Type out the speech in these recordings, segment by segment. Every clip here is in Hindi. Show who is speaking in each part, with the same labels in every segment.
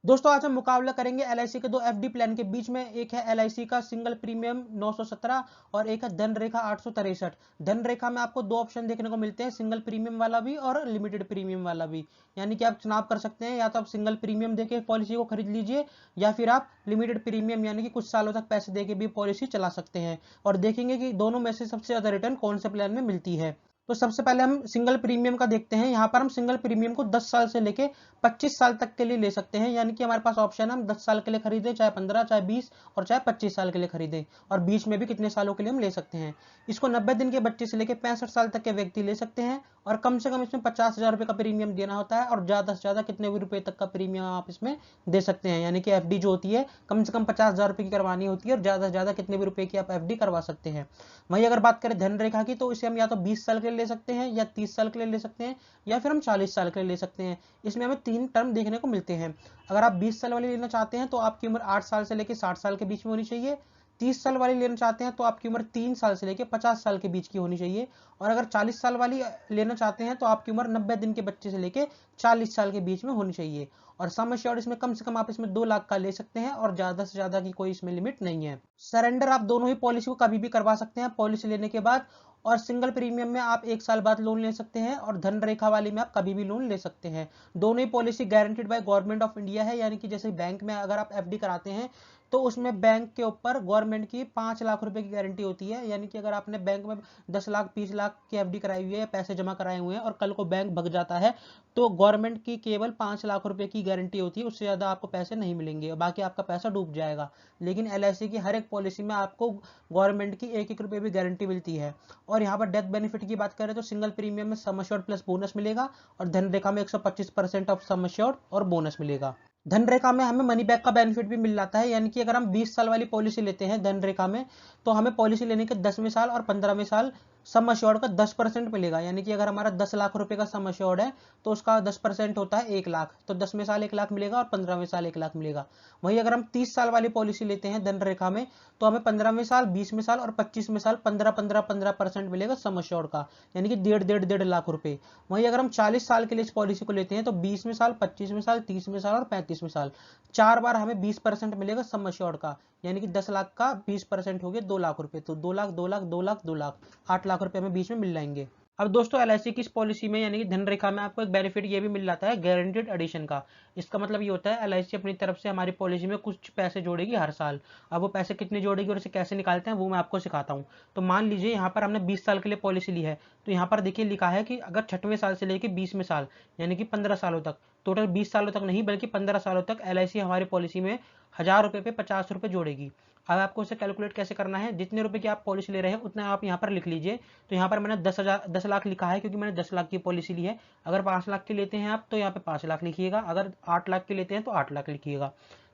Speaker 1: दोस्तों आज हम मुकाबला करेंगे एलआईसी के दो एफडी प्लान के बीच में। एक है एलआईसी का सिंगल प्रीमियम 917 और एक है धनरेखा 863। धनरेखा में आपको दो ऑप्शन देखने को मिलते हैं, सिंगल प्रीमियम वाला भी और लिमिटेड प्रीमियम वाला भी। यानी कि आप चुनाव कर सकते हैं, या तो आप सिंगल प्रीमियम देके पॉलिसी को खरीद लीजिए, या फिर आप लिमिटेड प्रीमियम यानी कि कुछ सालों तक पैसे देके भी पॉलिसी चला सकते हैं। और देखेंगे कि दोनों में से सबसे ज्यादा रिटर्न कौन से प्लान में मिलती है। तो सबसे पहले हम सिंगल प्रीमियम का देखते हैं। यहाँ पर हम सिंगल प्रीमियम को 10 साल से लेके 25 साल तक के लिए ले सकते हैं। यानी कि हमारे पास ऑप्शन है, हम 10 साल के लिए खरीदें, चाहे 15, चाहे 20 और चाहे 25 साल के लिए खरीदें। और बीच में भी कितने सालों के लिए हम ले सकते हैं। इसको 90 दिन के बच्चे से लेकर 65 साल तक के व्यक्ति ले सकते हैं। और कम से कम इसमें 50,000 रुपए का प्रीमियम देना होता है, और ज्यादा से ज्यादा कितने भी रुपए तक का प्रीमियम आप इसमें दे सकते हैं। यानी कि एफडी जो होती है कम से कम 50,000 रुपए की करवानी होती है, और ज्यादा से ज्यादा कितने भी रुपए की आप एफडी करवा सकते हैं। वहीं अगर बात करें धनरेखा की, तो इसे हम या तो 20 साल के लिए ले सकते हैं, या 30 साल के लिए ले सकते हैं, या फिर हम 40 साल के लिए ले सकते हैं। इसमें हमें 3 टर्म देखने को मिलते हैं। अगर आप 20 साल वाली लेना चाहते हैं तो आपकी उम्र 8 साल से लेकर 60 साल के बीच में होनी चाहिए। 30 साल वाली लेना चाहते हैं तो आपकी उम्र 3 साल से लेकर 50 साल के बीच की होनी चाहिए। और अगर 40 साल वाली लेना चाहते हैं तो आपकी उम्र 90 दिन के बच्चे से लेकर 40 साल के बीच में होनी चाहिए। और सम एश्योर्ड इसमें कम से कम आप इसमें 2 लाख का ले सकते हैं, और ज्यादा से ज्यादा की कोई इसमें लिमिट नहीं है। सरेंडर आप दोनों ही पॉलिसी को कभी भी करवा सकते हैं पॉलिसी लेने के बाद। और सिंगल प्रीमियम में आप 1 साल बाद लोन ले सकते हैं, और धनरेखा वाली में आप कभी भी लोन ले सकते हैं। दोनों ही policy guaranteed by government of India है। यानी कि जैसे बैंक में अगर आप एफडी कराते हैं तो उसमें बैंक के ऊपर गवर्नमेंट की 5 लाख रुपए की गारंटी होती है। यानी कि अगर आपने बैंक में 10 लाख 20 लाख की एफडी कराई हुई है, पैसे जमा कराए हुए हैं, और कल को बैंक भग जाता है, तो गवर्नमेंट की केवल 5 लाख रुपए की गारंटी होती है। उससे ज्यादा आपको पैसे नहीं मिलेंगे, बाकी आपका पैसा डूब जाएगा। लेकिन एलआईसी की हर एक पॉलिसी में आपको गवर्नमेंट की 1-1 रुपए भी गारंटी मिलती है। और यहाँ पर डेथ बेनिफिट की बात करें तो सिंगल प्रीमियम में सम एश्योर्ड प्लस बोनस मिलेगा, और धनरेखा में 125% ऑफ सम एश्योर्ड और बोनस मिलेगा। धनरेखा में हमें मनी बैक का बेनिफिट भी मिल जाता है। यानी कि अगर हम 20 साल वाली पॉलिसी लेते हैं धनरेखा में, तो हमें पॉलिसी लेने के 10वें साल और 15वें साल सम अश्योर्ड का 10% मिलेगा। यानी कि अगर हमारा 10 लाख रुपए का सम अश्योर्ड है तो उसका 10% होता है 1 लाख, तो 10वें साल 1 लाख मिलेगा और 15वें साल 1 लाख मिलेगा। वहीं अगर हम 30 साल वाली पॉलिसी लेते हैं धनरेखा में, तो हमें 15वें साल, 20वें साल और 25वें साल 15-15-15% मिलेगा सम अश्योर्ड का। यानी कि 1.5 लाख रुपए। वहीं अगर हम 40 साल के लिए इस पॉलिसी को लेते हैं तो 20वें साल, 25वें साल, 30वें साल और 35वें साल 4 बार हमें 20% मिलेगा सम अश्योर्ड का। यानी कि 10 लाख का 20% हो गया 2 लाख रुपए। तो 2 लाख, 2 लाख, 2 लाख, 2 लाख, 8 लाख रुपए हमें बीच में मिल जाएंगे। अब दोस्तों एलआईसी की इस पॉलिसी में यानी कि धनरेखा में आपको एक बेनिफिट ये भी मिल जाता है गारंटेड एडिशन का। इसका मतलब ये होता है एलआईसी अपनी तरफ से हमारी पॉलिसी में कुछ पैसे जोड़ेगी हर साल। अब वो पैसे कितने जोड़ेगी और इसे कैसे निकालते हैं वो मैं आपको सिखाता हूँ। तो मान लीजिए यहाँ पर हमने 20 साल के लिए पॉलिसी ली है, तो यहाँ पर देखिए लिखा है कि अगर 6वें साल से लेकर 20वें साल यानी कि 15 सालों तक, टोटल 20 सालों तक नहीं बल्कि 15 सालों तक एलआईसी हमारी पॉलिसी में 1000 रुपए पे 50 रुपए जोड़ेगी। अब आपको इसे कैलकुलेट कैसे करना है, जितने रुपए की आप पॉलिसी ले रहे हैं उतना आप यहाँ पर लिख लीजिए। तो यहाँ पर मैंने 10 लाख लिखा है क्योंकि मैंने 10 लाख की पॉलिसी ली है। अगर 5 लाख की लेते हैं आप तो यहाँ पे 5 लाख लिखिएगा, अगर 8 लाख की लेते हैं तो 8 लाख लिखिएगा।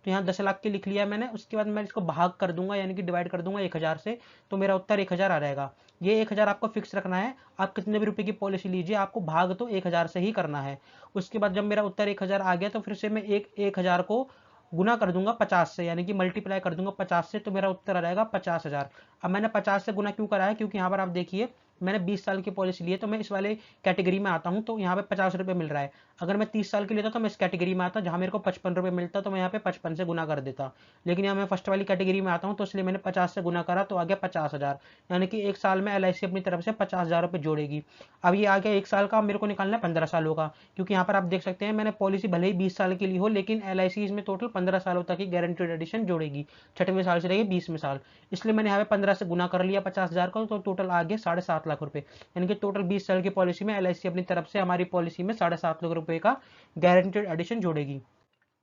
Speaker 1: तो यहाँ 10 लाख की लिख लिया मैंने। उसके बाद मैं इसको भाग कर दूंगा यानी कि डिवाइड कर दूंगा 1000 से, तो मेरा उत्तर 1000 आ जाएगा। ये 1000 आपको फिक्स रखना है। आप कितने भी रुपए की पॉलिसी लीजिए आपको भाग तो 1000 से ही करना है। उसके बाद जब मेरा उत्तर 1000 आ गया तो फिर से मैं 1000 को गुना कर दूंगा 50 से, यानी कि मल्टीप्लाई कर दूंगा 50 से, तो मेरा उत्तर आ जाएगा 50,000। अब मैंने 50 से गुना क्यों करा है, क्योंकि यहाँ पर आप देखिए मैंने 20 साल की पॉलिसी ली है तो मैं इस वाले कैटेगरी में आता हूँ, तो यहाँ पे 50 रुपए मिल रहा है। अगर मैं 30 साल की लेता तो मैं इस कैटेगरी में आता जहाँ मेरे को 55 रुपए मिलता, तो मैं यहाँ पे 55 से गुना कर देता। लेकिन यहाँ मैं फर्स्ट वाली कैटेगरी में आता हूँ तो इसलिए मैंने 50 से गुना करा तो आ गया 50,000। यानी कि एक साल में एलआईसी अपनी तरफ से 50,000 रुपए जोड़ेगी। अब ये आ गया एक साल का, मेरे को निकालना है 15 सालों का, क्योंकि यहाँ पर आप देख सकते हैं मैंने पॉलिसी भले ही 20 साल की ली हो लेकिन एलआईसी इसमें टोटल 15 सालों तक ही गारंटीड एडिशन जोड़ेगी, 6वें साल से लेकर 20वें साल। इसलिए मैंने यहाँ पे 15 से गुना कर लिया 50,000 का, तो टोटल आ गया 7.5 लाख रुपए। यानी कि टोटल 20 साल की पॉलिसी में एलआईसी अपनी तरफ से हमारी पॉलिसी में 7.5 लाख रुपए का गारंटीड एडिशन जोड़ेगी।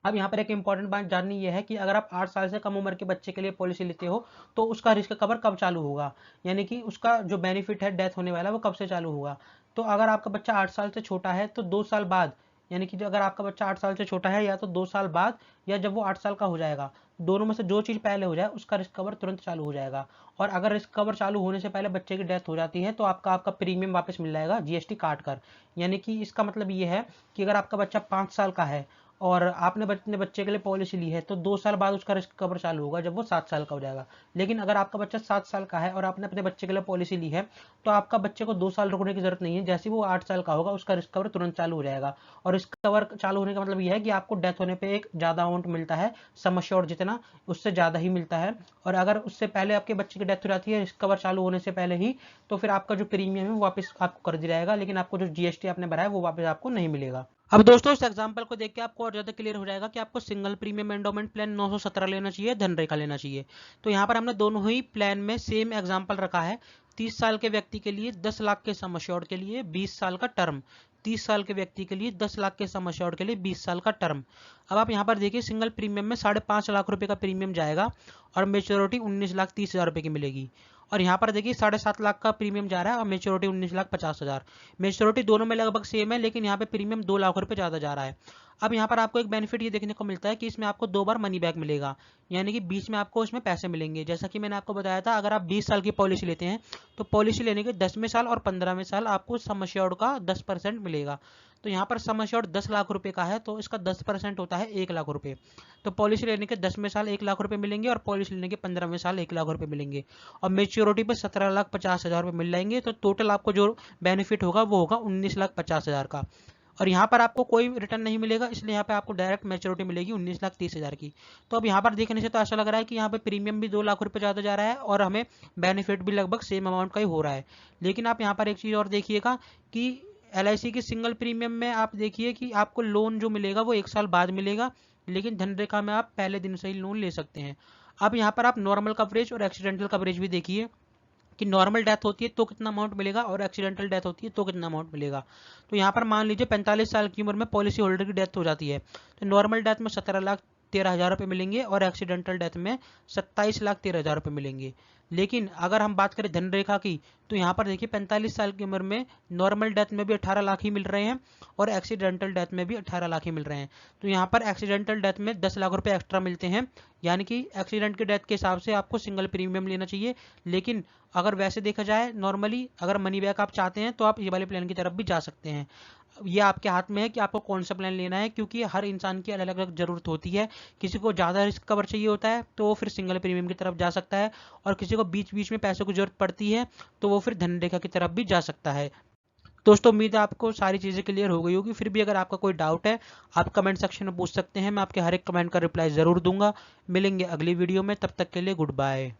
Speaker 1: अब यहाँ पर एक इंपॉर्टेंट बात जाननी यह है कि अगर आप 8 साल से कम उम्र के बच्चे के लिए पॉलिसी लेते हो तो उसका रिस्क कवर कब चालू होगा, यानी कि उसका जो बेनिफिट है डेथ होने वाला वो कब से चालू होगा। तो अगर आपका बच्चा 8 साल से छोटा है तो 2 साल बाद, यानी कि अगर आपका बच्चा 8 साल से छोटा है या तो 2 साल बाद या जब वो 8 साल का हो जाएगा, दोनों में से जो चीज़ पहले हो जाए उसका रिस्क कवर तुरंत चालू हो जाएगा। और अगर रिस्क कवर चालू होने से पहले बच्चे की डेथ हो जाती है तो आपका आपका प्रीमियम वापस मिल जाएगा जीएसटी काट कर। यानी कि इसका मतलब ये है कि अगर आपका बच्चा 5 साल का है और आपने अपने बच्चे के लिए पॉलिसी ली है तो 2 साल बाद उसका रिस्क कवर चालू होगा जब वो 7 साल का हो जाएगा। लेकिन अगर आपका बच्चा 7 साल का है और आपने अपने बच्चे के लिए पॉलिसी ली है तो आपका बच्चे को 2 साल रुकने की जरूरत नहीं है, जैसे वो 8 साल का होगा उसका रिस्क कवर तुरंत चालू हो जाएगा। और रिस्क कवर चालू होने का मतलब यह है कि आपको डेथ होने पर एक ज़्यादा अमाउंट मिलता है, सम एश्योर्ड जितना उससे ज़्यादा ही मिलता है। और अगर उससे पहले आपके बच्चे की डेथ हो जाती है रिस्क कवर चालू होने से पहले ही, तो फिर आपका जो प्रीमियम है वो वापस आपको कर दिया जाएगा, लेकिन आपको जो जीएसटी आपने भरा है वो वापस आपको नहीं मिलेगा। अब दोस्तों इस एग्जांपल को देख के आपको और ज्यादा क्लियर हो जाएगा कि आपको सिंगल प्रीमियम एंडोमेंट प्लान 917 लेना चाहिए, धनरेखा लेना चाहिए। तो यहाँ पर हमने दोनों ही प्लान में सेम एग्जांपल रखा है। 30 साल के व्यक्ति के लिए 10 लाख के सम एश्योर्ड के लिए 20 साल का टर्म, 30 साल के व्यक्ति के लिए 10 लाख के सम एश्योर्ड के लिए 20 साल का टर्म। अब आप यहाँ पर देखिए सिंगल प्रीमियम में 5.5 लाख रुपए का प्रीमियम जाएगा और मेच्योरिटी 19,30,000 रुपए की मिलेगी। और यहाँ पर देखिए 7.5 लाख का प्रीमियम जा रहा है और मेच्योरिटी 19,50,000। मेच्योरिटी दोनों में लगभग सेम है, लेकिन यहाँ पे प्रीमियम 2 लाख रुपए ज़्यादा जा रहा है। अब यहाँ पर आपको एक बेनिफिट ये देखने को मिलता है कि इसमें आपको 2 बार मनी बैक मिलेगा, यानी कि बीच में आपको इसमें पैसे मिलेंगे। जैसा कि मैंने आपको बताया था, अगर आप 20 साल की पॉलिसी लेते हैं तो पॉलिसी लेने के 10वें साल और 15वें साल आपको सम एश्योर्ड का 10% मिलेगा। तो यहाँ पर सम एश्योर्ड 10 लाख रुपए का है तो इसका 10% होता है 1 लाख रुपए। तो पॉलिसी लेने के 10वें साल 1 लाख रुपए मिलेंगे और पॉलिसी लेने के 15वें साल 1 लाख रुपए मिलेंगे और मेच्योरिटी पे 17,50,000 रुपए मिल जाएंगे। तो टोटल आपको जो बेनिफिट होगा वो होगा 19,50,000 का। और यहाँ पर आपको कोई रिटर्न नहीं मिलेगा, इसलिए यहाँ पे आपको डायरेक्ट मैच्योरिटी मिलेगी 19,30,000 की। तो अब यहाँ पर देखने से तो ऐसा लग रहा है कि यहाँ पे प्रीमियम भी 2 लाख रुपए ज़्यादा जा रहा है और हमें बेनिफिट भी लगभग सेम अमाउंट का ही हो रहा है। लेकिन आप यहाँ पर एक चीज़ और देखिएगा कि LIC की सिंगल प्रीमियम में आप देखिए कि आपको लोन जो मिलेगा वो 1 साल बाद मिलेगा, लेकिन धनरेखा में आप पहले दिन से ही लोन ले सकते हैं। अब यहाँ पर आप नॉर्मल कवरेज और एक्सीडेंटल कवरेज भी देखिए कि नॉर्मल डेथ होती है तो कितना अमाउंट मिलेगा और एक्सीडेंटल डेथ होती है तो कितना अमाउंट मिलेगा। तो यहाँ पर मान लीजिए 45 साल की उम्र में पॉलिसी होल्डर की डेथ हो जाती है तो नॉर्मल डेथ में 17,13,000 रुपये मिलेंगे और एक्सीडेंटल डेथ में 27,13,000 रुपये मिलेंगे। लेकिन अगर हम बात करें धनरेखा की तो यहाँ पर देखिए 45 साल की उम्र में नॉर्मल डेथ में भी 18 लाख ही मिल रहे हैं और एक्सीडेंटल डेथ में भी 18 लाख ही मिल रहे हैं। तो यहाँ पर एक्सीडेंटल डेथ में 10 लाख रुपए एक्स्ट्रा मिलते हैं, यानी कि एक्सीडेंट की डेथ के हिसाब से आपको सिंगल प्रीमियम लेना चाहिए। लेकिन अगर वैसे देखा जाए नॉर्मली अगर मनी बैक आप चाहते हैं तो आप ये वाले प्लान की तरफ भी जा सकते हैं। ये आपके हाथ में है कि आपको कौन सा प्लान लेना है, क्योंकि हर इंसान की अलग अलग जरूरत होती है। किसी को ज़्यादा रिस्क कवर चाहिए होता है तो वो फिर सिंगल प्रीमियम की तरफ जा सकता है और किसी को बीच बीच में पैसों की जरूरत पड़ती है तो वो फिर धनरेखा की तरफ भी जा सकता है। दोस्तों उम्मीद है आपको सारी चीज़ें क्लियर हो गई होगी। फिर भी अगर आपका कोई डाउट है आप कमेंट सेक्शन में पूछ सकते हैं, मैं आपके हर एक कमेंट का रिप्लाई ज़रूर दूंगा। मिलेंगे अगली वीडियो में, तब तक के लिए गुड बाय।